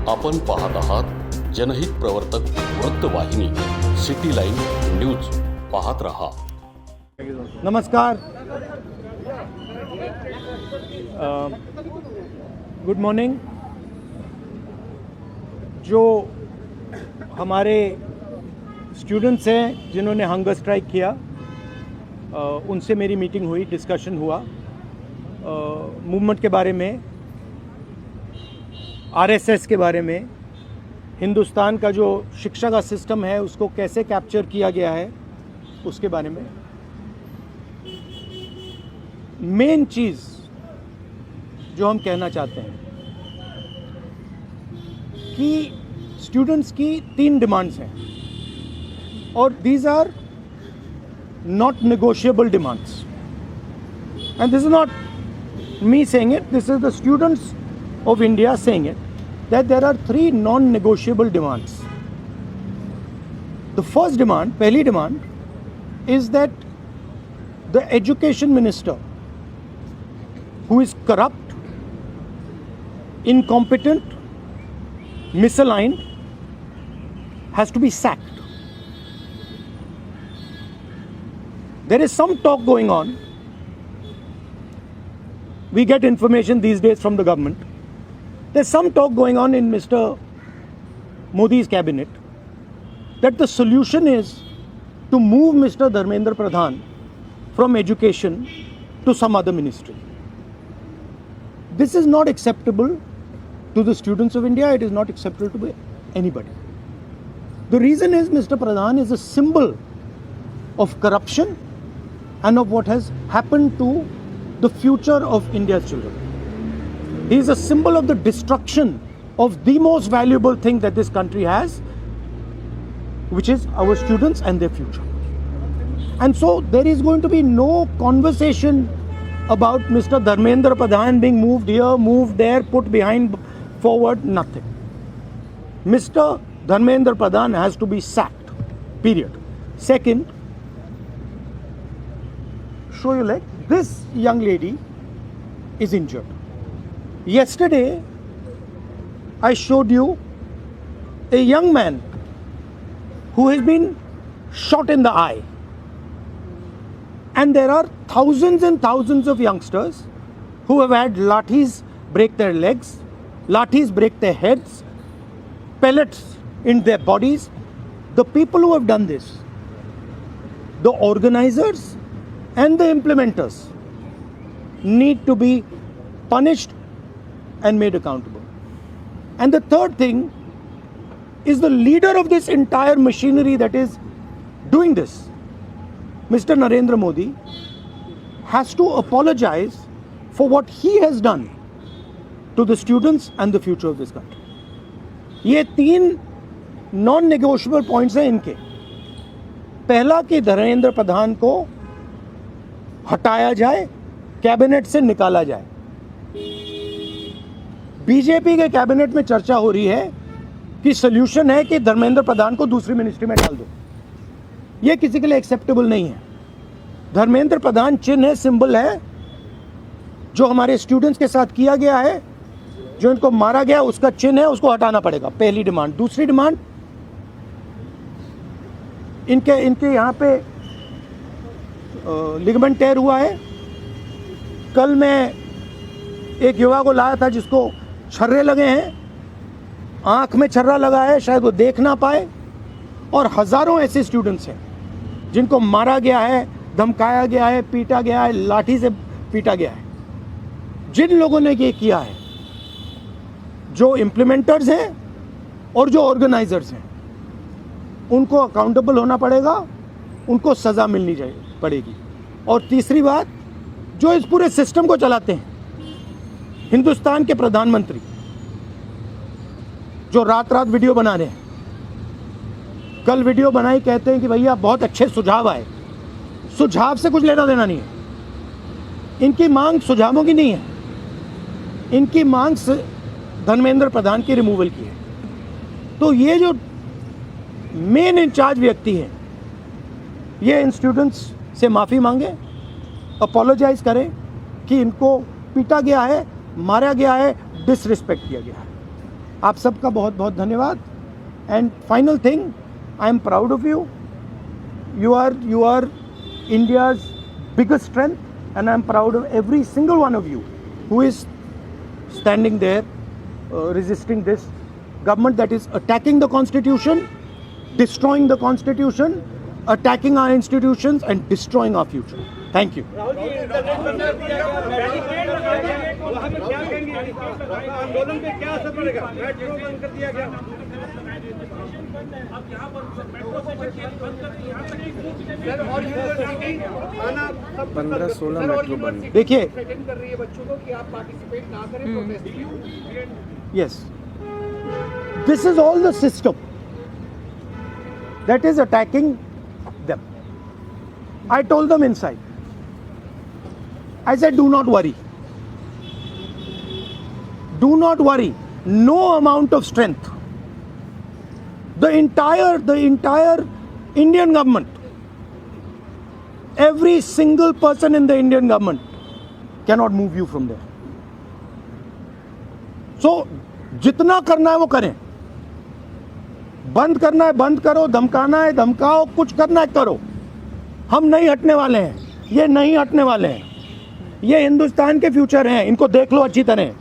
आपण पाहत आहात जनहित प्रवर्तक वृत्तवाहिनी सिटी लाईन न्यूज. पाहत रहा. नमस्कार. Good morning. जो हमारे स्टूडेंट्स हैं जिन्होंने हंगर स्ट्राइक किया, उनसे मेरी मीटिंग हुई, डिस्कशन हुआ मूवमेंट के बारे में, आरएसएस के बारे में, हिंदुस्तान का जो शिक्षा का सिस्टम है उसको कैसे कैप्चर किया गया है उसके बारे में. मेन चीज़ जो हम कहना चाहते हैं कि स्टूडेंट्स की 3 डिमांड्स हैं और these are not negotiable demands. And this is not me saying it, this is the students of India saying it, that there are 3 non-negotiable demands. The first demand, pehli demand, is that the education minister, who is corrupt, incompetent, misaligned, has to be sacked. There is some talk going on. We get information these days from the government. There's some talk going on in Mr. Modi's cabinet that the solution is to move Mr. Dharmendra Pradhan from education to some other ministry. This is not acceptable to the students of India. It is not acceptable to anybody. The reason is Mr. Pradhan is a symbol of corruption and of what has happened to the future of India's children. He is a symbol of the destruction of the most valuable thing that this country has, which is our students and their future. And so there is going to be no conversation about Mr. Dharmendra Pradhan being moved here, moved there, put behind, forward, nothing. Mr. Dharmendra Pradhan has to be sacked, period. Second, show you like this young lady is injured. Yesterday, I showed you a young man who has been shot in the eye. And there are thousands and thousands of youngsters who have had lathis break their legs, lathis break their heads, pellets in their bodies. The people who have done this, the organizers and the implementers, need to be punished and made accountable. And the third thing is the leader of this entire machinery that is doing this, Mr. Narendra Modi, has to apologize for what he has done to the students and the future of this country. ये 3 non-negotiable points हैं इनके. पहला कि धर्मेंद्र प्रधान को हटाया जाए, cabinet से निकाला जाए. बीजेपी के कैबिनेट में चर्चा हो रही है कि सॉल्यूशन है कि धर्मेंद्र प्रधान को दूसरी मिनिस्ट्री में डाल दो. यह किसी के लिए एक्सेप्टेबल नहीं है. धर्मेंद्र प्रधान चिन्ह है, सिंबल है, जो हमारे स्टूडेंट्स के साथ किया गया है, जो इनको मारा गया उसका चिन्ह है, उसको हटाना पड़ेगा. पहली डिमांड. दूसरी डिमांड, इनके यहाँ पे लिगामेंट टेयर हुआ है. कल मैं एक युवा को लाया था जिसको छर्रे लगे हैं, आंख में छर्रा लगा है, शायद वो देख ना पाए. और हजारों ऐसे स्टूडेंट्स हैं जिनको मारा गया है, धमकाया गया है, पीटा गया है, लाठी से पीटा गया है. जिन लोगों ने ये किया है, जो इम्प्लीमेंटर्स हैं और जो ऑर्गेनाइजर्स हैं, उनको अकाउंटेबल होना पड़ेगा, उनको सज़ा मिलनी पड़ेगी. और तीसरी बात, जो इस पूरे सिस्टम को चलाते हैं, हिंदुस्तान के प्रधानमंत्री, जो रात रात वीडियो बना रहे हैं, कल वीडियो बनाई, कहते हैं कि भैया बहुत अच्छे सुझाव आए. सुझाव से कुछ लेना देना नहीं है. इनकी मांग सुझावों की नहीं है, इनकी मांग धर्मेंद्र प्रधान की रिमूवल की है. तो ये जो मेन इंचार्ज व्यक्ति हैं, ये इन स्टूडेंट्स से माफ़ी मांगे, अपोलोजाइज करें कि इनको पीटा गया है, मारा गया है, डिसरिस्पेक्ट किया गया है. आप सबका बहुत बहुत धन्यवाद. And final thing, I am proud of you. You are India's biggest strength, and I am proud of every single one of you who is standing there resisting this government that is attacking the constitution, destroying the constitution, attacking our institutions and destroying our future. Thank you. आंदोलन पे क्या असर पड़ेगा? Metro बंद कर दिया गया. Sir और यूनिवर्सिटी आना 15-16 मेट्रो बंद. देखिए, थ्रेटन कर रही है बच्चों को कि आप पार्टिसिपेट ना करें प्रोटेस्ट में. yes, this is all the system that is attacking them. I told them inside. I said, do not worry. Do not worry. No amount of strength. The entire Indian government, every single person in the Indian government cannot move you from there. So, जितना करना है वो करें. बंद करना है बंद करो, धमकाना है धमकाओ, कुछ करना है करो. हम नहीं हटने वाले हैं. ये नहीं हटने वाले हैं. ये हिंदुस्तान के फ्यूचर हैं. इनको देख लो अच्छी तरह.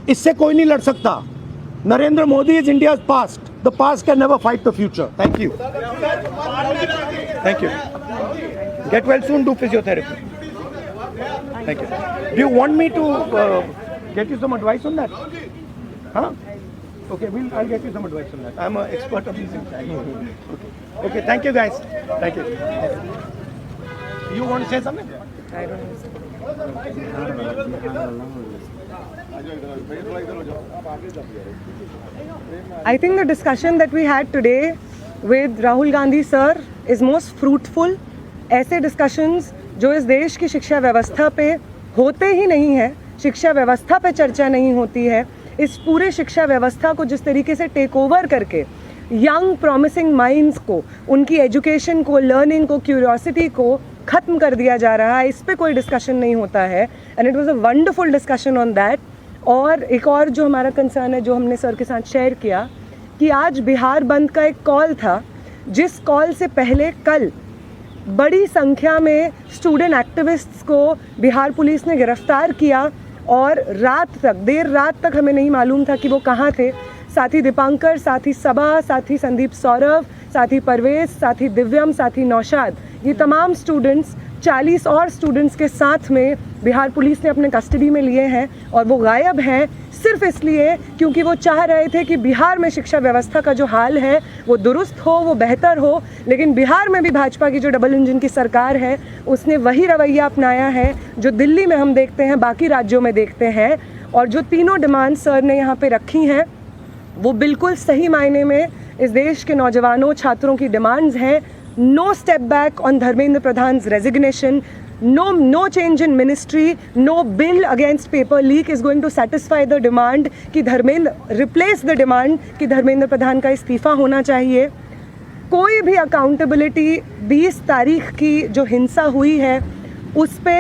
इससे कोई नहीं लड़ सकता. Narendra Modi is India's past. The past can never fight the future. Thank you. Thank you. Get well soon. Do physiotherapy. Thank you. Do you want me to get you some advice on that? Huh? Okay, I'll get you some advice on that. I'm an expert of these things. Okay, thank you guys. Thank you. You want to say something? I don't know. I think the discussion that we had today with Rahul Gandhi sir is most fruitful. ऐसे discussions जो इस देश की शिक्षा व्यवस्था पे होते ही नहीं है, शिक्षा व्यवस्था पे चर्चा नहीं होती है, इस पूरे शिक्षा व्यवस्था को जिस तरीके से टेक ओवर करके यंग प्रॉमिसिंग माइंड्स को, उनकी एजुकेशन को, लर्निंग को, क्यूरियोसिटी को ख़त्म कर दिया जा रहा है, इस पे कोई डिस्कशन नहीं होता है. And it was a wonderful discussion on that. और एक और जो हमारा कंसर्न है, जो हमने सर के साथ शेयर किया, कि आज बिहार बंद का एक कॉल था, जिस कॉल से पहले कल बड़ी संख्या में स्टूडेंट एक्टिविस्ट्स को बिहार पुलिस ने गिरफ्तार किया और रात तक, देर रात तक हमें नहीं मालूम था कि वो कहाँ थे. साथी दीपांकर, साथी सबा, साथी संदीप सौरभ, साथी परवेज, साथी दिव्यम, साथी नौशाद, ये तमाम स्टूडेंट्स 40 और स्टूडेंट्स के साथ में बिहार पुलिस ने अपने कस्टडी में लिए हैं. और वो गायब हैं सिर्फ इसलिए क्योंकि वो चाह रहे थे कि बिहार में शिक्षा व्यवस्था का जो हाल है वो दुरुस्त हो, वो बेहतर हो. लेकिन बिहार में भी भाजपा की जो डबल इंजन की सरकार है, उसने वही रवैया अपनाया है जो दिल्ली में हम देखते हैं, बाकी राज्यों में देखते हैं. और जो तीनों डिमांड सर ने यहाँ पे रखी हैं, वो बिल्कुल सही मायने में इस देश के नौजवानों, छात्रों की डिमांड्स हैं. No step back on Dharmendra Pradhan's resignation. No change in ministry. No bill against paper leak is going to satisfy the demand कि धर्मेंद्र replace the demand कि धर्मेंद्र प्रधान का इस्तीफा होना चाहिए. कोई भी अकाउंटेबिलिटी 20 तारीख की जो हिंसा हुई है उस पे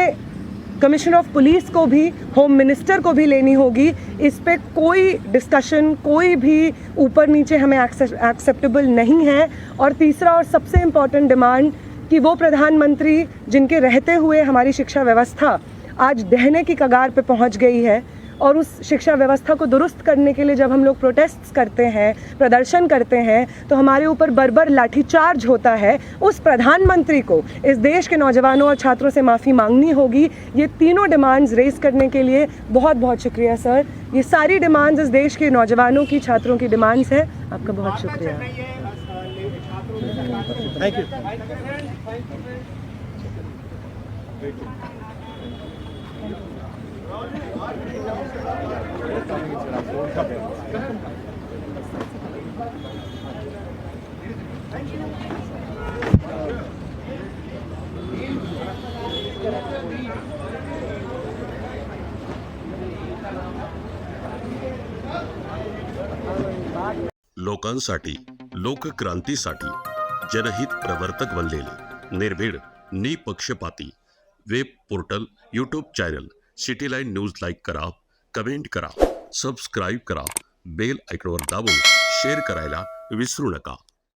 कमिश्नर ऑफ पुलिस को भी, होम मिनिस्टर को भी लेनी होगी. इस पे कोई डिस्कशन, कोई भी ऊपर नीचे हमें एक्सेप्टेबल नहीं है. और तीसरा और सबसे इम्पॉर्टेंट डिमांड कि वो प्रधानमंत्री जिनके रहते हुए हमारी शिक्षा व्यवस्था आज ढहने की कगार पे पहुंच गई है, और उस शिक्षा व्यवस्था को दुरुस्त करने के लिए जब हम लोग प्रोटेस्ट्स करते हैं, प्रदर्शन करते हैं, तो हमारे ऊपर बर्बर लाठीचार्ज होता है. उस प्रधानमंत्री को इस देश के नौजवानों और छात्रों से माफ़ी मांगनी होगी. ये तीनों डिमांड्स रेज़ करने के लिए बहुत बहुत शुक्रिया सर. ये सारी डिमांड्स इस देश के नौजवानों की, छात्रों की डिमांड्स है. आपका बहुत शुक्रिया. Thank you. लोकांसाठी, लोकक्रांतीसाठी जनहित प्रवर्तक बनलेले, निर्भीड, निपक्षपाती web portal, YouTube channel City Line News like करा, कमेंट करा, सबस्क्राईब करा बेल आयकॉनवर दाबून शेअर करायला विसरू नका.